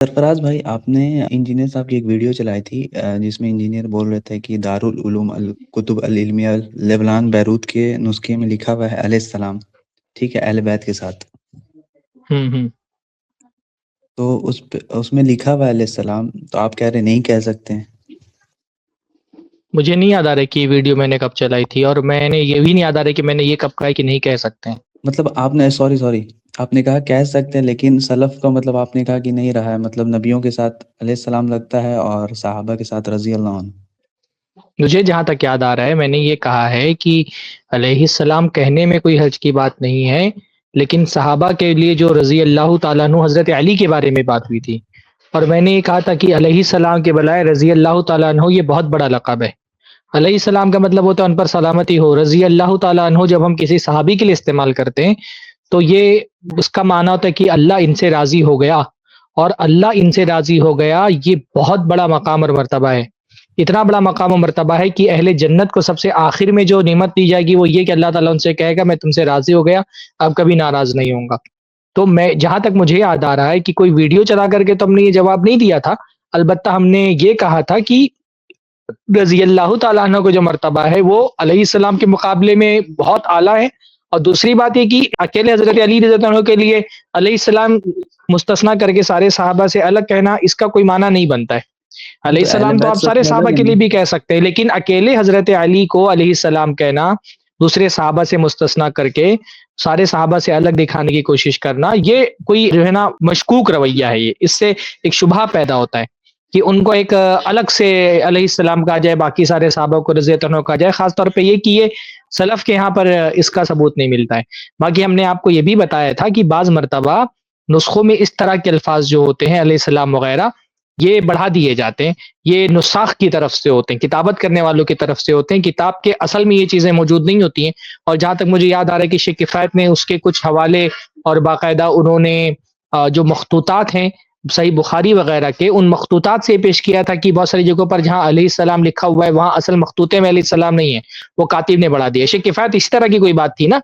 سرفراز بھائی، آپ نے انجینئر صاحب کی ایک ویڈیو چلائی تھی جس میں انجینئر بول رہے تھے کہ دارالعلوم الکتب العلمیہ لبنان بیروت کے نسخے میں لکھا ہوا ہے علیہ السلام، ٹھیک ہے، اہل بیت کے ساتھ. تو اس میں لکھا ہوا ہے علیہ السلام، تو آپ کہہ رہے نہیں کہہ سکتے ہیں. مجھے نہیں یاد آ رہا کہ ویڈیو میں نے کب چلائی تھی، اور میں نے یہ بھی نہیں یاد آ رہا کہ میں نے یہ کب کہا ہے کہ نہیں کہہ سکتے ہیں. مطلب آپ نے سوری آپ نے کہا کہہ سکتے ہیں، لیکن سلف کا مطلب آپ نے کہا کہ نہیں رہا ہے، مطلب نبیوں کے ساتھ علیہ السلام لگتا ہے اور صحابہ کے ساتھ رضی اللہ عنہ. مجھے جہاں تک یاد آ رہا ہے میں نے یہ کہا ہے کہ علیہ السلام کہنے میں کوئی حرج کی بات نہیں ہے، لیکن صحابہ کے لیے جو رضی اللہ تعالیٰ عنہ حضرت علی کے بارے میں بات ہوئی تھی، اور میں نے یہ کہا تھا کہ علیہ السلام کے بلائے رضی اللہ تعالیٰ عنہ یہ بہت بڑا لقب ہے. علیہ السلام کا مطلب ہوتا ہے ان پر سلامتی ہو. رضی اللہ تعالیٰ عنہ جب ہم کسی صحابی کے لیے استعمال کرتے ہیں تو یہ اس کا معنی ہوتا ہے کہ اللہ ان سے راضی ہو گیا، اور اللہ ان سے راضی ہو گیا یہ بہت بڑا مقام اور مرتبہ ہے. اتنا بڑا مقام و مرتبہ ہے کہ اہل جنت کو سب سے آخر میں جو نعمت دی جائے گی وہ یہ کہ اللہ تعالیٰ ان سے کہے گا میں تم سے راضی ہو گیا، اب کبھی ناراض نہیں ہوں گا. تو میں جہاں تک مجھے یاد آ رہا ہے کہ کوئی ویڈیو چلا کر کے تو ہم نے یہ جواب نہیں دیا تھا، البتہ ہم نے یہ کہا تھا کہ رضی اللہ تعالیٰ عنہ کو جو مرتبہ ہے وہ علیہ السلام کے مقابلے میں بہت اعلیٰ ہے. اور دوسری بات یہ کہ اکیلے حضرت علی رضی اللہ عنہ کے لیے علیہ السلام مستثنا کر کے سارے صحابہ سے الگ کہنا اس کا کوئی معنی نہیں بنتا ہے. علیہ السلام تو آپ سارے صحابہ کے لیے بھی کہہ سکتے ہیں، لیکن اکیلے حضرت علی کو علیہ السلام کہنا، دوسرے صحابہ سے مستثنا کر کے سارے صحابہ سے الگ دکھانے کی کوشش کرنا، یہ کوئی جو ہے نا مشکوک رویہ ہے. یہ اس سے ایک شبہہ پیدا ہوتا ہے کہ ان کو ایک الگ سے علیہ السلام کہا جائے، باقی سارے صحابہ کو رضی اللہ عنہ کہا جائے، خاص طور پہ یہ کہ یہ سلف کے یہاں پر اس کا ثبوت نہیں ملتا ہے. باقی ہم نے آپ کو یہ بھی بتایا تھا کہ بعض مرتبہ نسخوں میں اس طرح کے الفاظ جو ہوتے ہیں علیہ السلام وغیرہ یہ بڑھا دیے جاتے ہیں، یہ نساخ کی طرف سے ہوتے ہیں، کتابت کرنے والوں کی طرف سے ہوتے ہیں. کتاب کے اصل میں یہ چیزیں موجود نہیں ہوتی ہیں. اور جہاں تک مجھے یاد آ رہا ہے کہ شیخ کفایت نے اس کے کچھ حوالے اور باقاعدہ انہوں نے جو مخطوطات ہیں صحیح بخاری وغیرہ کے، ان مخطوطات سے پیش کیا تھا کہ بہت ساری جگہوں پر جہاں علیہ السلام لکھا ہوا ہے وہاں اصل مخطوطے میں علیہ السلام نہیں ہے، وہ کاتب نے بڑھا دیا. شیخ کفایت اس طرح کی کوئی بات تھی نا؟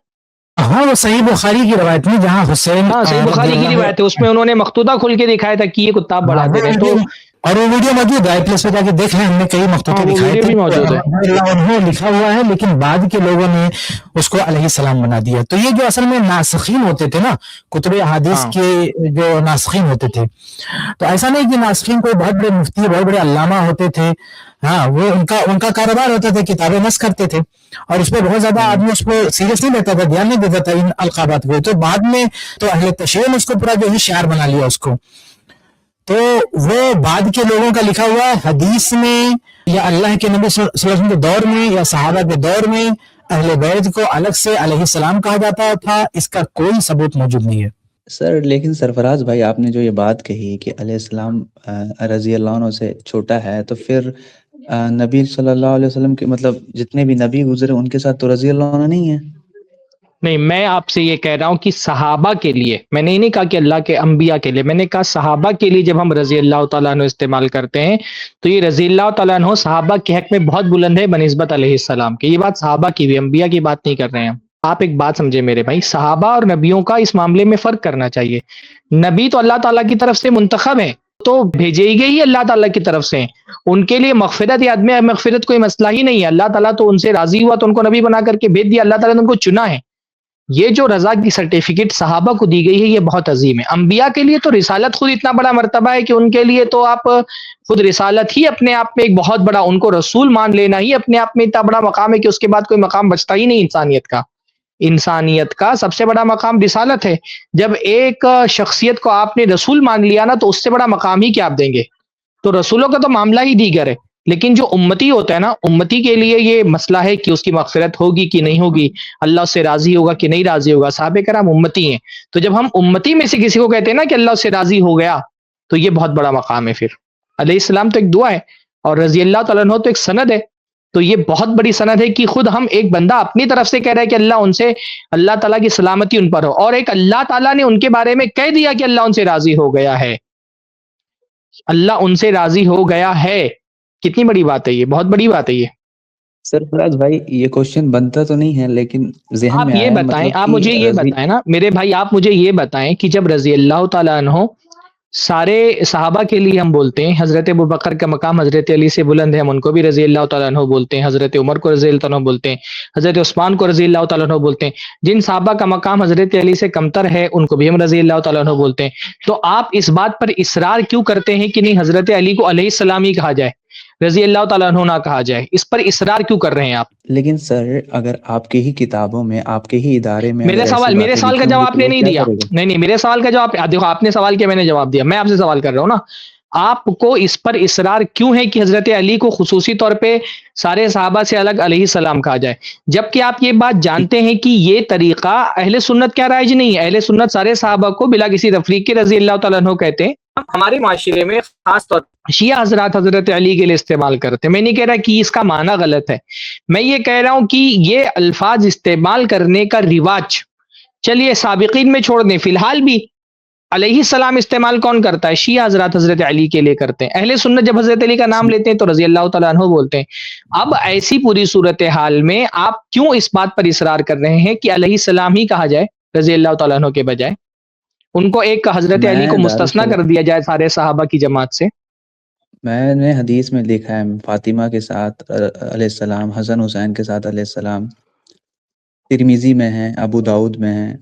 ہاں، وہ صحیح بخاری کی روایت میں جہاں حسین، ہاں صحیح بخاری کی روایت ہے، اس میں انہوں نے مخطوطہ کھول کے دکھایا تھا کہ یہ کتاب بڑھاتے رہے. تو اور وہ ویڈیو موجود ہے پلیس پہ جا کے دیکھ لیں، ہم نے کئی مخطوطے دکھائے تھے اللہ عنہ لکھا ہوا ہے، لیکن بعد کے لوگوں نے اس کو علیہ السلام بنا دیا. تو یہ جو اصل میں ناسخین ہوتے تھے نا، کتب احادیث کے جو ناسخین ہوتے تھے، تو ایسا نہیں کہ ناسخین کوئی بہت بڑے مفتی بہت بڑے علامہ ہوتے تھے. ہاں، وہ ان کا کاروبار ہوتا تھا، کتابیں نسخ کرتے تھے، اور اس پہ بہت زیادہ آدمی اس کو سیریس نہیں لیتا تھا، دھیان نہیں دیتا تھا ان القابات کو. تو بعد میں تو اہل تشیع نے اس کو پورا جو ہے شعار بنا لیا اس کو. تو وہ بعد کے لوگوں کا لکھا ہوا حدیث میں یا اللہ کے نبی صلی اللہ علیہ وسلم کے دور میں یا صحابہ کے دور میں اہل بیت کو الگ سے علیہ السلام کہا جاتا تھا، اس کا کوئی ثبوت موجود نہیں ہے. سر لیکن سرفراز بھائی، آپ نے جو یہ بات کہی کہ علیہ السلام رضی اللہ عنہ سے چھوٹا ہے، تو پھر نبی صلی اللہ علیہ وسلم کے مطلب جتنے بھی نبی گزرے ان کے ساتھ تو رضی اللہ عنہ نہیں ہے. نہیں، میں آپ سے یہ کہہ رہا ہوں کہ صحابہ کے لیے، میں نے نہیں کہا کہ اللہ کے انبیاء کے لیے، میں نے کہا صحابہ کے لیے جب ہم رضی اللہ تعالیٰ عنہ استعمال کرتے ہیں تو یہ رضی اللہ تعالیٰ عنہ صحابہ کے حق میں بہت بلند ہے بنسبت علیہ السلام کے. یہ بات صحابہ کی بھی، انبیاء کی بات نہیں کر رہے ہیں. آپ ایک بات سمجھے میرے بھائی، صحابہ اور نبیوں کا اس معاملے میں فرق کرنا چاہیے. نبی تو اللہ تعالیٰ کی طرف سے منتخب ہیں، تو بھیجے گئے ہی اللہ تعالیٰ کی طرف سے، ان کے لیے مغفرت یا عدم مغفرت کوئی مسئلہ ہی نہیں ہے. اللہ تعالیٰ تو ان سے راضی ہوا تو ان کو نبی بنا کر کے بھیج دیا، اللہ تعالیٰ نے ان کو چنا ہے. یہ جو رضا کی سرٹیفکیٹ صحابہ کو دی گئی ہے یہ بہت عظیم ہے. انبیاء کے لیے تو رسالت خود اتنا بڑا مرتبہ ہے کہ ان کے لیے تو آپ خود رسالت ہی اپنے آپ میں ایک بہت بڑا، ان کو رسول مان لینا ہی اپنے آپ میں اتنا بڑا مقام ہے کہ اس کے بعد کوئی مقام بچتا ہی نہیں. انسانیت کا سب سے بڑا مقام رسالت ہے. جب ایک شخصیت کو آپ نے رسول مان لیا نا تو اس سے بڑا مقام ہی کیا آپ دیں گے. تو رسولوں کا تو معاملہ ہی دیگر ہے، لیکن جو امتی ہوتا ہے نا، امتی کے لیے یہ مسئلہ ہے کہ اس کی مغفرت ہوگی کہ نہیں ہوگی، اللہ اس سے راضی ہوگا کہ نہیں راضی ہوگا. صحابہ کرام امتی ہیں، تو جب ہم امتی میں سے کسی کو کہتے ہیں نا کہ اللہ اس سے راضی ہو گیا تو یہ بہت بڑا مقام ہے. پھر علیہ السلام تو ایک دعا ہے اور رضی اللہ تعالیٰ عنہ تو ایک سند ہے. تو یہ بہت بڑی سند ہے کہ خود ہم ایک بندہ اپنی طرف سے کہہ رہا ہے کہ اللہ ان سے، اللہ تعالیٰ کی سلامتی ان پر ہو، اور ایک اللہ تعالیٰ نے ان کے بارے میں کہہ دیا کہ اللہ ان سے راضی ہو گیا ہے. اللہ ان سے راضی ہو گیا ہے، کتنی بڑی بات ہے یہ، بہت بڑی بات ہے یہ. سرفراز بھائی، یہ کوشچن بنتا تو نہیں ہے لیکن ذہن آپ میں یہ آیا، بتائیں، مطلب آپ مجھے یہ بتائیں نا میرے بھائی، آپ مجھے یہ بتائیں کہ جب رضی اللہ تعالیٰ عنہ سارے صحابہ کے لیے ہم بولتے ہیں، حضرت ابوبکر کا مقام حضرت علی سے بلند ہے، ہم ان کو بھی رضی اللہ تعالیٰ عنہ بولتے ہیں، حضرت عمر کو رضی اللہ تعالیٰ عنہ بولتے ہیں، حضرت عثمان کو رضی اللہ تعالیٰ عنہ بولتے ہیں۔ جن صحابہ کا مقام حضرت علی سے کمتر ہے ان کو بھی ہم رضی اللہ تعالیٰ عنہ بولتے ہیں۔ تو آپ اس بات پر اصرار کیوں کرتے ہیں کہ نہیں حضرت علی کو علیہ السلام ہی کہا جائے، رضی اللہ تعالیٰ عنہ نہ کہا جائے؟ اس پر اصرار کیوں کر رہے ہیں آپ؟ لیکن سر اگر آپ کے ہی کتابوں میں، آپ کے ہی ادارے میں میرے اگر ایسی سوال باتیں کا لکھی جواب ہوں آپ گی نے تو نہیں کیا دیا۔ کرے گا؟ نہیں میرے سوال کا جواب دیکھو، آپ نے سوال کیا، میں نے جواب دیا، میں آپ سے سوال کر رہا ہوں نا، آپ کو اس پر اصرار کیوں ہے کہ حضرت علی کو خصوصی طور پہ سارے صحابہ سے الگ علیہ السلام کہا جائے، جبکہ آپ یہ بات جانتے ہیں کہ یہ طریقہ اہل سنت کیا رائج نہیں ہے؟ اہل سنت سارے صحابہ کو بلا کسی تفریق کے رضی اللہ تعالیٰ عنہ کہتے ہیں۔ ہمارے معاشرے میں خاص طور پر شیعہ حضرات حضرت علی کے لیے استعمال کرتے ہیں۔ میں نہیں کہہ رہا کہ اس کا معنی غلط ہے، میں یہ کہہ رہا ہوں کہ یہ الفاظ استعمال کرنے کا رواج چلیے سابقین میں چھوڑ دیں، فی الحال بھی علیہ السلام استعمال کون کرتا ہے؟ شیعہ حضرات حضرت علی کے لیے کرتے ہیں۔ اہل سنت جب حضرت علی کا نام لیتے ہیں تو رضی اللہ تعالیٰ عنہ بولتے ہیں۔ اب ایسی پوری صورتحال میں آپ کیوں اس بات پر اصرار کر رہے ہیں کہ علیہ السلام ہی کہا جائے رضی اللہ تعالیٰ عنہ کے بجائے؟ ان کو ایک حضرت علی کو میں مستثنا کر دیا جائے سارے صحابہ کی جماعت سے۔ میں نے حدیث میں لکھا ہے فاطمہ کے ساتھ علیہ السلام، حسن حسین کے ساتھ علیہ السلام، ترمیزی میں ہے، ابو داؤد میں ہے،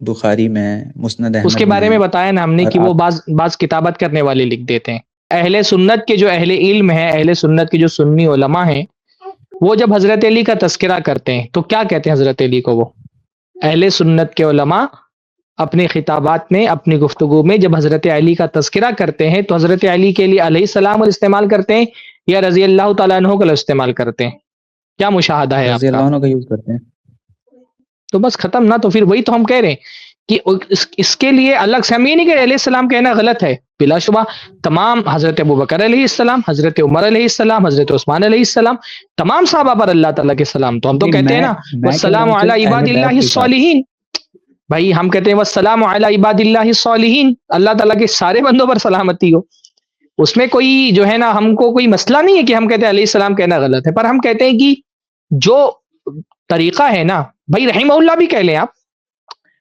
بخاری میں ہے، مسند احمد اس کے بارے میں بتایا نا ہم نے کہ وہ بعض کتابت کرنے والے لکھ دیتے ہیں۔ اہل سنت کے جو اہل علم ہیں، اہل سنت کے جو سنی علماء ہیں، وہ جب حضرت علی کا تذکرہ کرتے ہیں تو کیا کہتے ہیں حضرت علی کو؟ وہ اہل سنت کے علماء اپنے خطابات میں، اپنی گفتگو میں جب حضرت علی کا تذکرہ کرتے ہیں تو حضرت علی کے لیے علیہ السلام استعمال کرتے ہیں یا رضی اللہ تعالیٰ عنہ کا استعمال کرتے ہیں؟ کیا مشاہدہ ہے آپ رضی کا؟ اللہ عنہ کا یوز کرتے ہیں۔ تو بس ختم نا، تو پھر وہی تو ہم کہہ رہے ہیں کہ اس کے لیے الگ سے ہم یہ نہیں کہ علیہ السلام کہنا غلط ہے، بلا شبہ تمام حضرت ابوبکر علیہ السلام، حضرت عمر علیہ السلام، حضرت عثمان علیہ السلام، تمام صحابہ پر اللہ تعالیٰ کے سلام، تو ہم تو کہتے ہیں نا والسلام علی عباد اللہ الصالحین، بھائی ہم کہتے ہیں والسلام علی عباد اللہ الصالحین، اللہ تعالیٰ کے سارے بندوں پر سلامتی ہو۔ اس میں کوئی جو ہے نا ہم کو کوئی مسئلہ نہیں ہے کہ ہم کہتے ہیں علیہ السلام کہنا غلط ہے، پر ہم کہتے ہیں کہ جو طریقہ ہے نا، بھائی رحمہ اللہ بھی کہہ لیں آپ،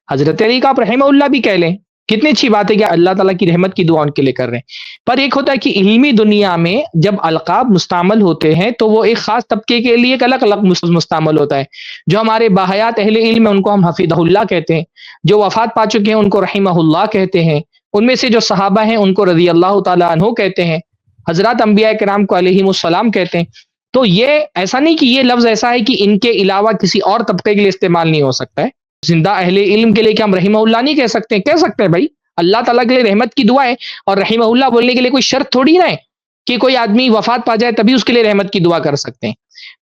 حضرت علی کا آپ رحمہ اللہ بھی کہہ لیں، کتنی اچھی بات ہے کہ اللہ تعالیٰ کی رحمت کی دعا ان کے لیے کر رہے ہیں۔ پر ایک ہوتا ہے کہ علمی دنیا میں جب القاب مستعمل ہوتے ہیں تو وہ ایک خاص طبقے کے لیے ایک الگ مستعمل ہوتا ہے۔ جو ہمارے باحیات اہل علم ہیں ان کو ہم حفیظہ اللہ کہتے ہیں، جو وفات پا چکے ہیں ان کو رحمہ اللہ کہتے ہیں، ان میں سے جو صحابہ ہیں ان کو رضی اللہ تعالیٰ عنہ کہتے ہیں، حضرات انبیاء کرام کو علیہم السلام کہتے ہیں۔ تو یہ ایسا نہیں کہ یہ لفظ ایسا ہے کہ ان کے علاوہ کسی اور طبقے کے لیے استعمال نہیں ہو سکتا ہے۔ زندہ اہل علم کے لیے کہ ہم رحمہ اللہ نہیں کہہ سکتے؟ کہہ سکتے ہیں بھائی، اللہ تعالیٰ کے لیے رحمت کی دعا ہے، اور رحمہ اللہ بولنے کے لیے کوئی شرط تھوڑی نہ ہے کہ کوئی آدمی وفات پا جائے تبھی اس کے لیے رحمت کی دعا کر سکتے ہیں۔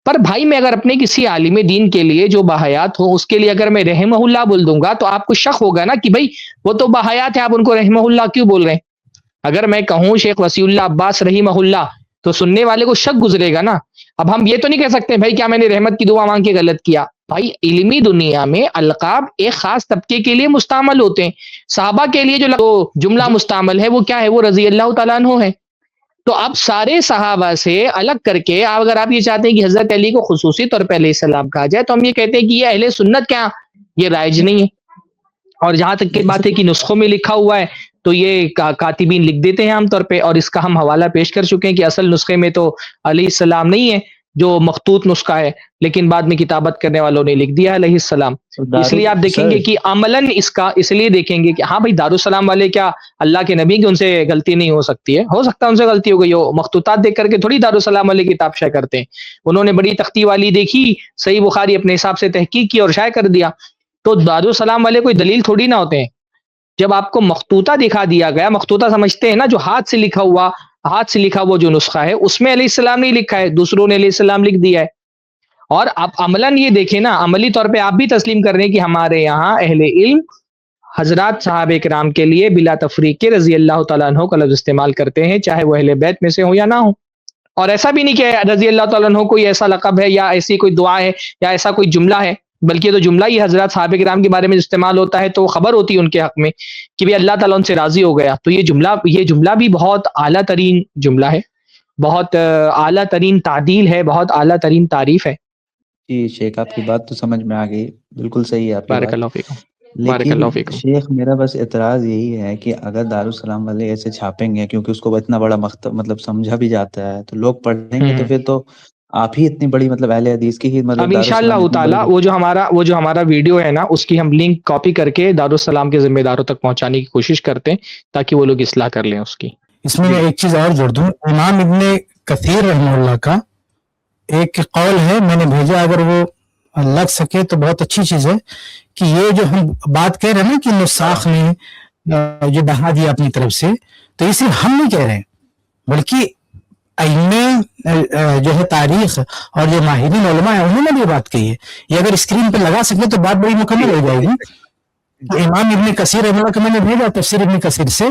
پر بھائی میں اگر اپنے کسی عالم دین کے لیے جو باحیات ہو اس کے لیے اگر میں رحمہ اللہ بول دوں گا تو آپ کو شک ہوگا نا کہ بھائی وہ تو باحیات ہے، آپ ان کو رحمہ اللہ کیوں بول رہے ہیں؟ اگر میں کہوں شیخ وسیع اللہ عباس رحمہ اللہ تو سننے والے کو شک گزرے گا نا۔ اب ہم یہ تو نہیں کہہ سکتے بھائی کیا میں نے رحمت کی دعا مانگ کے غلط کیا؟ بھائی علمی دنیا میں القاب ایک خاص طبقے کے لیے مستعمل ہوتے ہیں۔ صحابہ کے لیے جو جملہ مستعمل ہے وہ کیا ہے؟ وہ رضی اللہ تعالیٰ عنہ ہے۔ تو اب سارے صحابہ سے الگ کر کے اگر آپ یہ چاہتے ہیں کہ حضرت علی کو خصوصی طور پہ علیہ السلام کہا جائے تو ہم یہ کہتے ہیں کہ یہ اہل سنت کیا یہ رائج نہیں ہے۔ اور جہاں تک کی بات ہے کہ نسخوں میں لکھا ہوا ہے تو یہ کاتبین لکھ دیتے ہیں عام طور پہ، اور اس کا ہم حوالہ پیش کر چکے ہیں کہ اصل نسخے میں تو علیہ السلام نہیں ہے، جو مخطوط نسخہ ہے، لیکن بعد میں کتابت کرنے والوں نے لکھ دیا علیہ السلام۔ اس لیے آپ دیکھیں گے کہ عملاً اس لیے دیکھیں گے کہ ہاں بھائی دارالسلام والے کیا اللہ کے نبی کی ان سے غلطی نہیں ہو سکتی ہے؟ ہو سکتا ہے ان سے غلطی ہو گئی ہو، مخطوطات دیکھ کر کے تھوڑی دارالسلام والے کتاب شائع کرتے ہیں، انہوں نے بڑی تختی والی دیکھی، صحیح بخاری اپنے حساب سے تحقیق کی اور شائع کر دیا۔ تو دارالسلام والے کوئی دلیل تھوڑی نہ ہوتے ہیں۔ جب آپ کو مخطوطہ دکھا دیا گیا، مخطوطہ سمجھتے ہیں نا جو ہاتھ سے لکھا ہوا جو نسخہ ہے اس میں علیہ السلام نہیں لکھا ہے، دوسروں نے علیہ السلام لکھ دیا ہے۔ اور آپ عملاً یہ دیکھیں نا، عملی طور پہ آپ بھی تسلیم کر رہے ہیں کہ ہمارے یہاں اہل علم حضرات صحابہ کرام کے لیے بلا تفریق کے رضی اللہ تعالیٰ عنہ کا لفظ استعمال کرتے ہیں، چاہے وہ اہل بیت میں سے ہو یا نہ ہو۔ اور ایسا بھی نہیں کہ رضی اللہ تعالیٰ عنہ کوئی ایسا لقب ہے یا ایسی کوئی دعا ہے یا ایسا کوئی جملہ ہے، بلکہ تو جملہ ہی حضرات صحابہ کرام کے بارے میں استعمال ہوتا ہے تو خبر ہوتی ہے ان کے حق میں کہ بھی اللہ تعالیٰ ان سے راضی ہو گیا۔ تو یہ جملہ بھی بہت اعلیٰ ترین جملہ ہے، بہت اعلیٰ ترین تعدیل ہے، بہت اعلیٰ ترین تعریف ہے۔ جی شیخ، آپ کی بات تو سمجھ میں آ گئی، بالکل صحیح ہے آپ کی بارک بات۔ اللہ فیکم۔ بارک اللہ لیکن فیکم. شیخ میرا بس اعتراض یہی ہے کہ اگر دارالسلام والے ایسے چھاپیں گے، کیونکہ اس کو اتنا بڑا مطلب سمجھا بھی جاتا ہے، تو لوگ پڑھیں گے، تو پھر تو آپ ہی اتنی بڑی مطلب اہل حدیث کی ہی اب مطلب انشاءاللہ دارالسلام اتنی تعالیٰ بڑی. وہ جو ہمارا ویڈیو ہے نا، اس کی ہم لنک کاپی کر کے دارالسلام کے ذمہ داروں تک پہنچانے کی کوشش کرتے ہیں تاکہ وہ لوگ اصلاح کر لیں اس کی. اس میں ایک چیز اور جوڑ دوں، امام ابن کثیر رحمہ اللہ کا ایک قول ہے، میں نے بھیجا، اگر وہ لگ سکے تو بہت اچھی چیز ہے، کہ یہ جو ہم بات کہہ رہے ہیں نا کہ نساخ نے جو بہا دیا اپنی طرف سے، تو یہ صرف ہم نہیں کہہ رہے ہیں، بلکہ ائمہ جو ہے تاریخ اور جو ماہرین علماء ہیں انہوں نے بھی یہ بات کہی ہے. یہ اگر اسکرین پہ لگا سکے تو بات بڑی مکمل ہو جائے گی. امام ابن کثیر رحمہ اللہ کا میں نے بھیجا تفسیر ابن کثیر سے،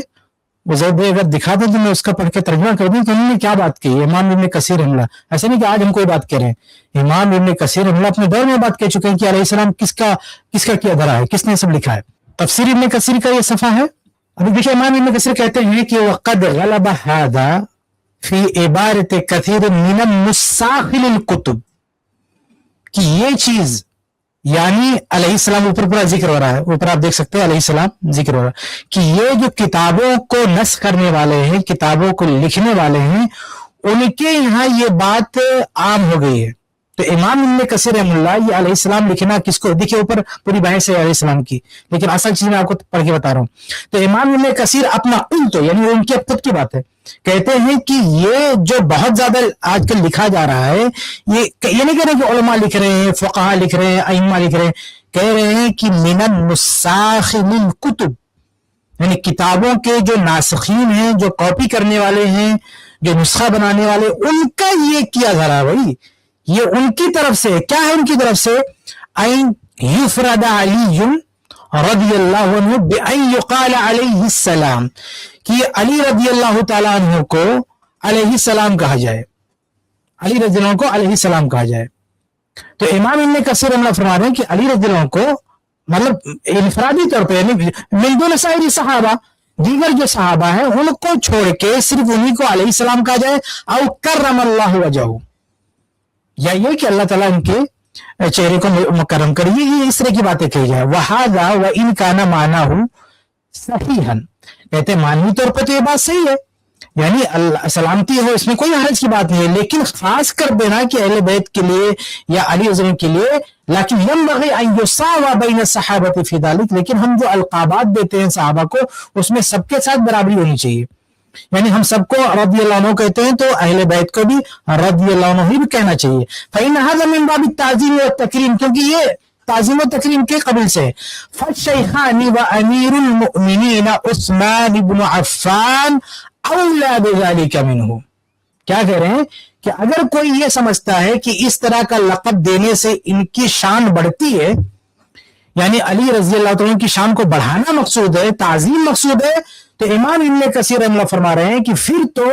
وہ زید اگر دکھا دیں تو میں اس کا پڑھ کے ترجمہ کر دوں کہ انہوں نے کیا بات کی. امام ابن کثیر رحمہ اللہ، ایسا نہیں کہ آج ہم کوئی بات کر رہے ہیں، امام ابن کثیر رحمہ اللہ اپنے دور میں بات کہہ چکے ہیں کہ علیہ السلام کس کا کیا دھرا ہے، کس نے سب لکھا ہے. تفسیر ابن کثیر کا یہ صفحہ ہے. ابھی دیکھیں امام ابن کثیر کہتے ہیں کہ وقد غلب هذا فی عبارت کثیر من النساخ للکتب، کہ یہ چیز یعنی علیہ السلام اوپر پورا ذکر ہو رہا ہے، اوپر آپ دیکھ سکتے ہیں علیہ السلام ذکر ہو رہا ہے، کہ یہ جو کتابوں کو نسخ کرنے والے ہیں، کتابوں کو لکھنے والے ہیں، ان کے یہاں یہ بات عام ہو گئی ہے. تو امام ابن کثیر رحمہ اللہ یہ علیہ السلام لکھنا کس کو، دیکھیں اوپر پوری بحث ہے علیہ السلام کی، لیکن اصل چیز میں آپ کو پڑھ کے بتا رہا ہوں. تو امام ابن کثیر اپنا تو یعنی ان کی خود کی بات ہے، کہتے ہیں کہ یہ جو بہت زیادہ آج کل لکھا جا رہا ہے، یہ نہیں کہہ رہے کہ علماء لکھ رہے ہیں، فقہاء لکھ رہے ہیں، ائمہ لکھ رہے ہیں، کہہ رہے ہیں کہ من النساخ للکتب، یعنی کتابوں کے جو ناسخین ہیں، جو کاپی کرنے والے ہیں، جو نسخہ بنانے والے، ان کا یہ کیا جا رہا ہے. بھائی یہ ان کی طرف سے کیا ہے، ان کی طرف سے این یفرد علی رضی اللہ عنہ بأن یقال علیہ السلام، کہ علی رضی اللہ تعالیٰ عنہ کو علیہ السلام کہا جائے، علی رضی اللہ عنہ کو علیہ السلام کہا جائے. تو امام ابن کثیر رحمہ اللہ فرما رہے ہیں کہ علی رضی اللہ عنہ کو مطلب انفرادی طور پہ من دون سائر صحابہ، دیگر جو صحابہ ہیں ان کو چھوڑ کے صرف انہی کو علیہ السلام کہا جائے، او کرم اللہ وجہہ، یا یہ کہ اللہ تعالیٰ ان کے چہرے کو مکرم کرے، یہ اس طرح کی باتیں کہی جائے. وَهَذَا وَإِنْ كَانَ مَعْنَاهُ صَحِيحًا، کہتے ہیں معنوی طور پہ تو یہ بات صحیح ہے، یعنی سلامتی ہو، اس میں کوئی حرج کی بات نہیں ہے، لیکن خاص کر دینا کہ اہل بیت کے لیے یا علی رضی کے لیے، لیکن ينبغي ان يساوى بين الصحابة في ذلك، لیکن ہم جو القابات دیتے ہیں صحابہ کو اس میں سب کے ساتھ برابری ہونی چاہیے، یعنی ہم سب کو رضی اللہ عنہ کہتے ہیں تو اہل بیت کو بھی رضی اللہ عنہ ہی بھی کہنا چاہیے. فإن هذا من باب التعظیم والتکریم، کیونکہ یہ تعظیم و تکریم کے قبل سے. فالشیخان وامیر المؤمنین عثمان بن عفان اولا بذلک منہ، کیا کہہ رہے ہیں کہ اگر کوئی یہ سمجھتا ہے کہ اس طرح کا لقب دینے سے ان کی شان بڑھتی ہے، یعنی علی رضی اللہ عنہ کی شان کو بڑھانا مقصود ہے، تعظیم مقصود ہے، تو امام ابن کثیر رحمہ اللہ فرما رہے ہیں کہ پھر تو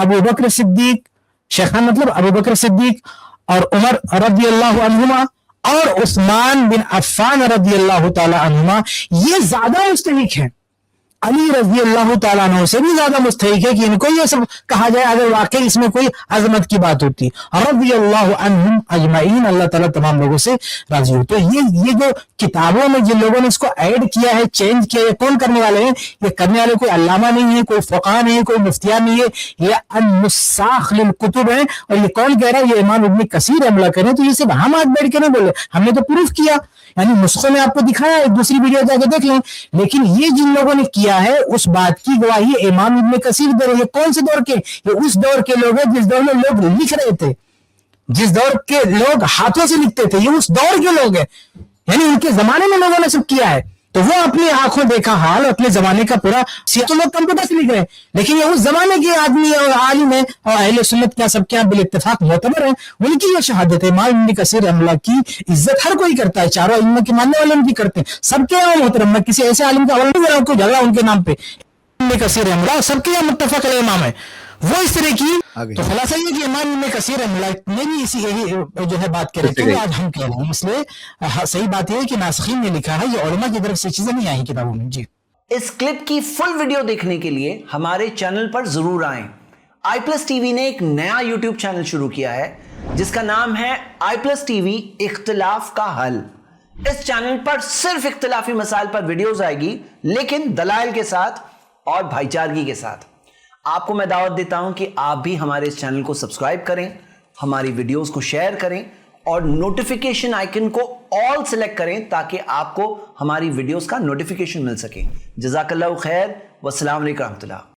ابو بکر صدیق، شیخان مطلب ابو بکر صدیق اور عمر رضی اللہ عنہما اور عثمان بن عفان رضی اللہ تعالی عنہما یہ زیادہ مستحق ہیں، علی رضی اللہ تعالیٰ عنہ سے بھی زیادہ مستحق ہے کہ ان کو یہ سب کہا جائے اگر واقعی اس میں کوئی عظمت کی بات ہوتی. رضی اللہ عنہم اجمعین، اللہ تعالیٰ تمام لوگوں سے راضی ہو. تو یہ جو کتابوں میں جن لوگوں نے اس کو ایڈ کیا ہے، چینج کیا ہے، کون کرنے والے ہیں؟ یہ کرنے والے کوئی علامہ نہیں ہے، کوئی فقہ نہیں ہے، کوئی مفتیان نہیں ہے، یہ النساخ للکتب ہیں. اور یہ کون کہہ رہا ہے؟ یہ امام ابن کثیر رحمہ اللہ کہہ رہے ہیں. تو یہ صرف ہم آج بیٹھ کے نہیں بولے، ہم نے تو پروف کیا، یعنی نسخوں میں آپ کو دکھایا، ایک دوسری ویڈیو جا کے دیکھ لیں. لیکن یہ جن لوگوں نے کیا ہے اس بات کی گواہی امام ابن کثیر دے رہے ہیں. یہ کون سے دور کے؟ یہ اس دور کے لوگ ہیں جس دور میں لوگ لکھ رہے تھے، جس دور کے لوگ ہاتھوں سے لکھتے تھے، یہ اس دور کے لوگ ہیں، یعنی ان کے زمانے میں لوگوں نے سب کیا ہے. تو وہ اپنی آنکھوں دیکھا حال، اپنے زمانے کا پورا تو لوگ کمپیوٹر سے لکھ رہے ہیں، لیکن یہ اس زمانے کے آدمی اور عالم ہیں اور اہل سنت کیا سب کیا بالاتفاق معتبر ہیں، ان کی یہ شہادت ہے. امام ابن کثیر رحمہ اللہ کی عزت ہر کوئی کرتا ہے، چاروں ائمہ کے ماننے والے ان کی کرتے ہیں، سب کے یہاں محترم. میں کسی ایسے عالم کا حوالہ نہیں کو جھگڑا ان کے نام پہ. ابن کثیر رحمہ اللہ سب کے یہاں متفق علیہ امام ہے، وہ اس طرح کی. تو خلاصہ یہ کہ امام ابن کثیر رحمہ اللہ نے بھی اسی یہی جو ہے بات کر رہے تھے، آج ہم کہہ رہے ہیں. اس لیے صحیح بات یہ ہے کہ ناسخین نے لکھا ہے، یہ علماء کی طرف سے چیزیں نہیں آئی کتابوں میں. جی، اس کلپ کی فل ویڈیو دیکھنے کے لیے ہمارے چینل پر ضرور آئیں. آئی پلس ٹی وی نے ایک نیا یوٹیوب چینل شروع کیا ہے جس کا نام ہے آئی پلس ٹی وی اختلاف کا حل. اس چینل پر صرف اختلافی مسائل پر ویڈیوز آئے گی، لیکن دلائل کے ساتھ اور بھائی چارگی کے ساتھ۔ آپ کو میں دعوت دیتا ہوں کہ آپ بھی ہمارے اس چینل کو سبسکرائب کریں، ہماری ویڈیوز کو شیئر کریں اور نوٹیفیکیشن آئیکن کو آل سلیکٹ کریں تاکہ آپ کو ہماری ویڈیوز کا نوٹیفیکیشن مل سکے۔ جزاک اللہ خیر، والسلام علیکم ورحمۃ اللہ۔